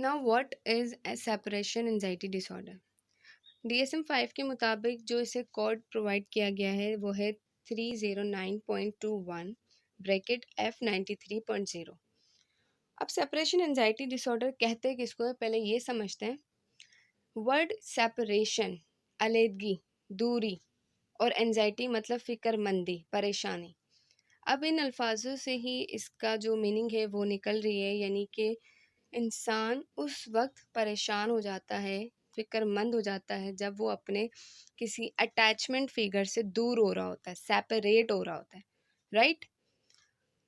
Now what is a separation anxiety disorder. DSM-5 के मुताबिक जो इसे कोड प्रोवाइड किया गया है वो है 309.21 ब्रैकेट F93.0। अब सेपरेशन एंजाइटी डिसऑर्डर कहते किसको है, पहले ये समझते हैं। वर्ड सेपरेशन अलग, दूरी, और एंजाइटी मतलब फिक्रमंदी, परेशानी। अब इन अल्फाजों से ही इसका जो मीनिंग है वो निकल रही है, यानी कि इंसान उस वक्त परेशान हो जाता है, फिक्रमंद हो जाता है जब वो अपने किसी अटैचमेंट फिगर से दूर हो रहा होता है, सेपरेट हो रहा होता है, राइट।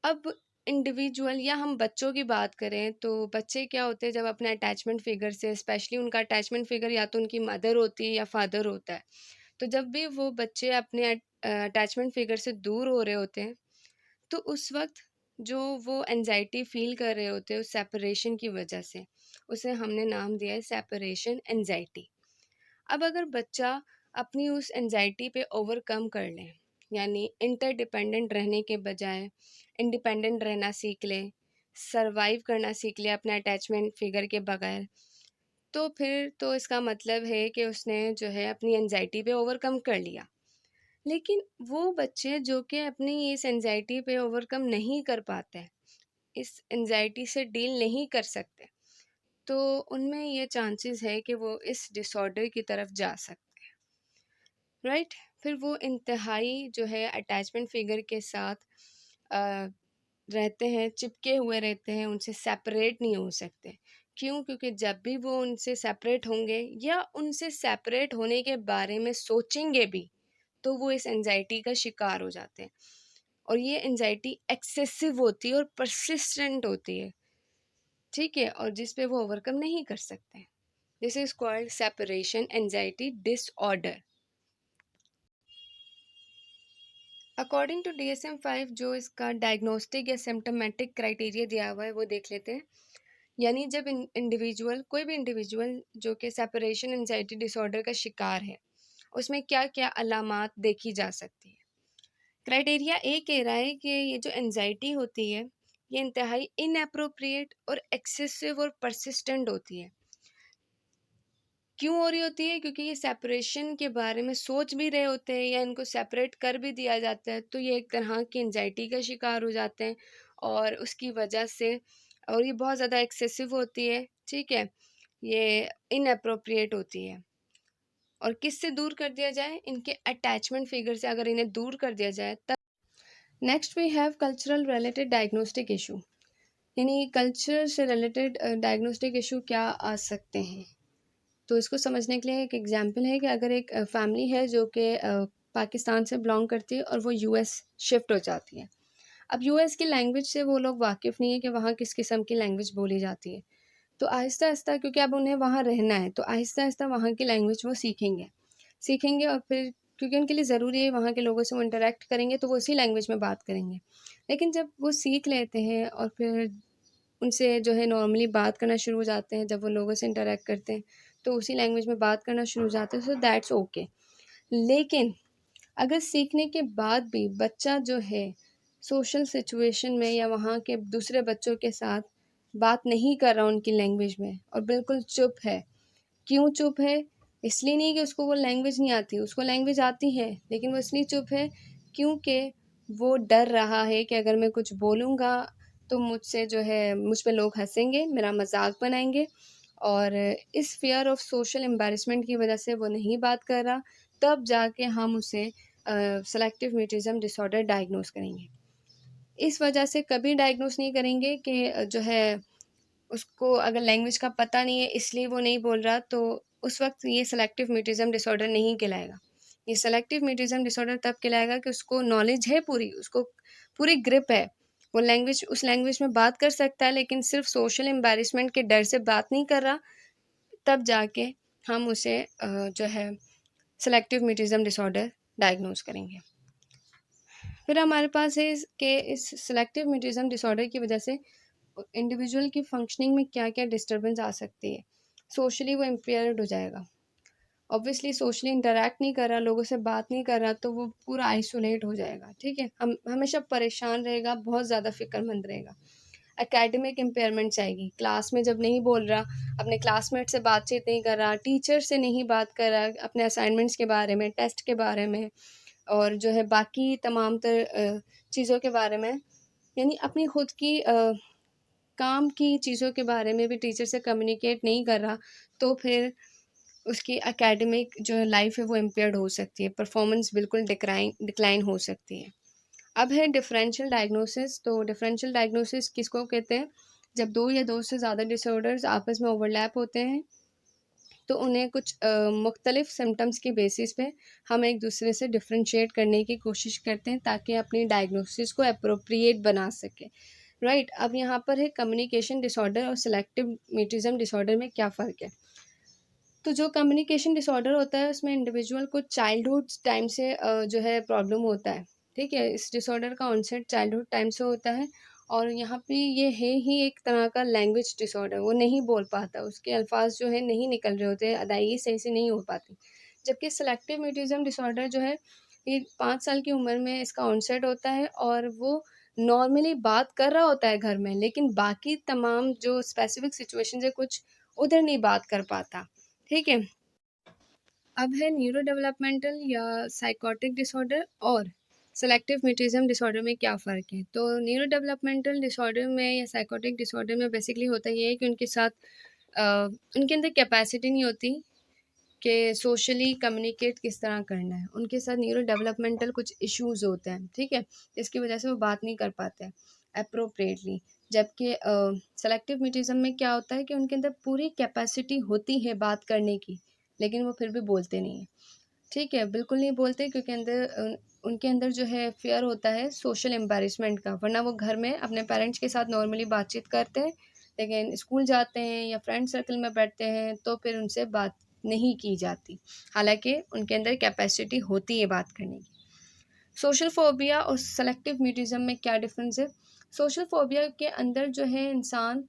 अब इंडिविजुअल या हम बच्चों की बात करें तो बच्चे क्या होते हैं, जब अपने अटैचमेंट फिगर से, स्पेशली उनका अटैचमेंट फिगर या तो उनकी मदर होती है या फादर होता है, तो जब भी वो बच्चे अपने अटैचमेंट फिगर से दूर हो रहे होते हैं तो उस वक्त जो वो एंजाइटी फील कर रहे होते हैं उस सेपरेशन की वजह से, उसे हमने नाम दिया है सेपरेशन एंजाइटी। अब अगर बच्चा अपनी उस एंजाइटी पे ओवरकम कर ले, यानी इंटरडिपेंडेंट रहने के बजाय इंडिपेंडेंट रहना सीख ले, सरवाइव करना सीख ले अपने अटैचमेंट फिगर के बगैर, तो फिर तो इसका मतलब है कि उसने जो है अपनी एंजाइटी पे ओवरकम कर लिया। लेकिन वो बच्चे जो कि अपनी इस एंजाइटी पे ओवरकम नहीं कर पाते हैं, इस एंजाइटी से डील नहीं कर सकते, तो उनमें ये चांसेस है कि वो इस डिसऑर्डर की तरफ जा सकते हैं, राइट। फिर वो इंतहाई जो है अटैचमेंट फिगर के साथ अ, रहते हैं, चिपके हुए रहते हैं, उनसे सेपरेट नहीं हो सकते। क्यों? क्योंकि जब भी वो उनसे सेपरेट होंगे या उनसे सेपरेट होने के बारे में सोचेंगे भी, तो वो इस एंजाइटी का शिकार हो जाते हैं, और ये एंजाइटी एक्सेसिव होती है और परसिस्टेंट होती है, ठीक है, और जिस पे वो ओवरकम नहीं कर सकते। This is called separation anxiety disorder. According to DSM-5 जो इसका डायग्नोस्टिक या सिम्टोमेटिक क्राइटेरिया दिया हुआ है वो देख लेते हैं। यानी जब इंडिविजुअल, कोई भी इंडिविजुअल जो कि सेपरेशन एंजाइटी डिसऑर्डर का शिकार है, उसमें क्या क्या अलामात देखी जा सकती है। क्राइटेरिया ए कह रहा है कि ये जो एंजाइटी होती है ये इंतहाई इनअप्रोप्रिएट और एक्सेसिव और परसिस्टेंट होती है। क्यों हो रही होती है? क्योंकि ये सेपरेशन के बारे में सोच भी रहे होते हैं या इनको सेपरेट कर भी दिया जाता है, तो ये एक तरह की एंजाइटी का शिकार हो जाते हैं, और उसकी वजह से, और ये बहुत ज़्यादा एक्सेसिव होती है, ठीक है, ये इनअप्रोप्रिएट होती है। और किससे दूर कर दिया जाए? इनके अटैचमेंट फिगर से अगर इन्हें दूर कर दिया जाए तब। Next we have cultural related diagnostic issue, यानी कल्चर से रिलेटेड डायग्नोस्टिक इशू क्या आ सकते हैं। तो इसको समझने के लिए एक एग्जांपल है कि अगर एक फैमिली है जो कि पाकिस्तान से बिलोंग करती है और वो यूएस शिफ्ट हो जाती है। अब यूएस की लैंग्वेज से वो लोग वाकिफ़ नहीं है कि वहाँ किस किस्म की लैंग्वेज बोली जाती है। तो आहिस्ता-आहिस्ता, क्योंकि अब उन्हें वहाँ रहना है, तो आहिस्ता-आहिस्ता वहाँ की लैंग्वेज वो सीखेंगे। सीखेंगे और फिर क्योंकि उनके लिए ज़रूरी है वहाँ के लोगों से वो इंटरैक्ट करेंगे, तो वो उसी लैंग्वेज में बात करेंगे। लेकिन जब वो सीख लेते हैं और फिर उनसे जो है नॉर्मली बात करना शुरू हो जाते हैं, जब वो लोगों से इंटरैक्ट करते हैं, तो उसी लैंग्वेज में बात करना शुरू हो जाते हैं, सो दैट्स ओके। लेकिन अगर सीखने के बाद भी बच्चा जो है सोशल सिचुएशन में या वहाँ के दूसरे बच्चों के साथ बात नहीं कर रहा उनकी लैंग्वेज में और बिल्कुल चुप है। क्यों चुप है? इसलिए नहीं कि उसको वो लैंग्वेज नहीं आती, उसको लैंग्वेज आती है, लेकिन वो इसलिए चुप है क्योंकि वो डर रहा है कि अगर मैं कुछ बोलूँगा तो मुझसे जो है मुझ पे लोग हँसेंगे, मेरा मज़ाक बनाएँगे, और इस फ़ियर ऑफ सोशल एम्बैरेसमेंट की वज़ह से वो नहीं बात कर रहा। तब जाके हम उसे सेलेक्टिव म्यूटिज़्म डिसऑर्डर डायग्नोज़ करेंगे। इस वजह से कभी डायग्नोज़ नहीं करेंगे कि जो है उसको अगर लैंग्वेज का पता नहीं है इसलिए वो नहीं बोल रहा, तो उस वक़्त ये सेलेक्टिव म्यूटिज़्म डिसऑर्डर नहीं कहलाएगा। ये सेलेक्टिव म्यूटिज़्म डिसऑर्डर तब कहलाएगा कि उसको नॉलेज है पूरी, उसको पूरी ग्रिप है। वो लैंग्वेज, उस लैंग्वेज में बात कर सकता है लेकिन सिर्फ़ सोशल एम्बैरेसमेंट के डर से बात नहीं कर रहा, तब जाके हम उसे जो है सेलेक्टिव म्यूटिज़्म डिसऑर्डर डायग्नोज़ करेंगे। फिर हमारे पास है इस सेलेक्टिव म्यूटिज़्म डिसऑर्डर की वजह से इंडिविजुअल की फंक्शनिंग में क्या-क्या डिस्टर्बेंस आ सकती है। सोशली वो इम्पेयर्ड हो जाएगा। ऑब्वियसली सोशली इंटरैक्ट नहीं कर रहा, लोगों से बात नहीं कर रहा, तो वो पूरा आइसोलेट हो जाएगा, ठीक है? हम हमेशा परेशान रहेगा, बहुत ज़्यादा फ़िक्रमंद रहेगा। एकेडमिक इम्पेयरमेंट्स आएगी, क्लास में जब नहीं बोल रहा, अपने क्लासमेट से बातचीत नहीं कर रहा, टीचर से नहीं बात कर रहा अपने असाइनमेंट्स के बारे में, टेस्ट के बारे में, और जो है बाकी तमाम चीज़ों के बारे में, यानी अपनी खुद की काम की चीज़ों के बारे में भी टीचर से कम्युनिकेट नहीं कर रहा, तो फिर उसकी एकेडमिक जो लाइफ है वो इम्पेयर्ड हो सकती है, परफॉर्मेंस बिल्कुल डिक्लाइन हो सकती है। अब है डिफरेंशियल डायग्नोसिस। तो डिफरेंशियल डायग्नोसिस किसको कहते हैं? जब दो या दो से ज़्यादा डिसऑर्डर्स आपस में ओवरलैप होते हैं, तो उन्हें कुछ मुख्तलिफ सिम्टम्स की बेसिस पे हम एक दूसरे से डिफ्रेंशिएट करने की कोशिश करते हैं ताकि अपनी डायग्नोसिस को अप्रोप्रिएट बना सकें। राइट, अब यहाँ पर है कम्युनिकेशन डिसऑर्डर और सेलेक्टिव म्यूटिज़म डिसऑर्डर में क्या फ़र्क है। तो जो कम्युनिकेशन डिसऑर्डर होता है उसमें इंडिविजुअल को चाइल्डहुड टाइम से जो है प्रॉब्लम होता है, ठीक है। इस डिसऑर्डर का ऑनसेट चाइल्डहुड टाइम से होता है, और यहाँ पे ये है ही एक तरह का लैंग्वेज डिसऑर्डर, वो नहीं बोल पाता, उसके अल्फाज जो है नहीं निकल रहे होते, अदायगी सही से नहीं हो पाती। जबकि सेलेक्टिव म्यूटिज्म डिसऑर्डर जो है, ये 5 साल की उम्र में इसका ऑनसेट होता है, और वो नॉर्मली बात कर रहा होता है घर में, लेकिन बाकी तमाम जो स्पेसिफिक सिचुएशन है कुछ उधर नहीं बात कर पाता, ठीक है। अब है न्यूरो डेवलपमेंटल या साइकोटिक डिसऑर्डर और सेलेक्टिव म्यूटिज्म डिसऑर्डर में क्या फ़र्क है। तो न्यूरो डेवलपमेंटल डिसऑर्डर में या साइकोटिक डिसऑर्डर में बेसिकली होता ये है कि उनके साथ उनके अंदर कैपेसिटी नहीं होती कि सोशली कम्युनिकेट किस तरह करना है। उनके साथ न्यूरो डेवलपमेंटल कुछ इश्यूज़ होते हैं, ठीक है, इसकी वजह से वो बात नहीं कर पाते हैं अप्रोप्रिएटली। जबकि सेलेक्टिव म्यूटिज्म में क्या होता है कि उनके अंदर पूरी कैपेसिटी होती है बात करने की, लेकिन वो फिर भी बोलते नहीं हैं, ठीक है, बिल्कुल नहीं बोलते, क्योंकि उनके अंदर जो है फ़ियर होता है सोशल एम्बैरेसमेंट का, वरना वो घर में अपने पेरेंट्स के साथ नॉर्मली बातचीत करते हैं, लेकिन स्कूल जाते हैं या फ्रेंड सर्कल में बैठते हैं तो फिर उनसे बात नहीं की जाती, हालाँकि उनके अंदर कैपेसिटी होती है बात करने की। सोशल फ़ोबिया और सेलेक्टिव म्यूटिज़म में क्या डिफ़रेंस है? सोशल फ़ोबिया के अंदर जो है इंसान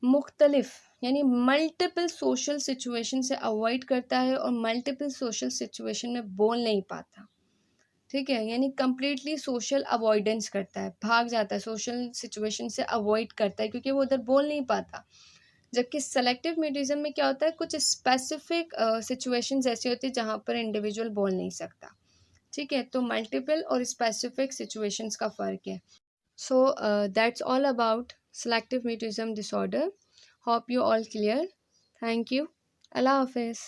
मुख्तलिफ यानी मल्टीपल सोशल सिचुएशन से अवॉइड करता है और मल्टीपल सोशल सिचुएशन में बोल नहीं पाता, ठीक है, यानी कंप्लीटली सोशल अवॉइडेंस करता है, भाग जाता है, सोशल सिचुएशन से अवॉइड करता है क्योंकि वो उधर बोल नहीं पाता। जबकि सेलेक्टिव म्यूटिज्म में क्या होता है, कुछ स्पेसिफिक सिचुएशंस ऐसी होती है जहाँ पर इंडिविजुअल बोल नहीं सकता, ठीक है। तो मल्टीपल और स्पेसिफिक सिचुएशंस का फ़र्क है। So that's all about selective mutism disorder. Hope you all clear. Thank you. Allah Hafiz.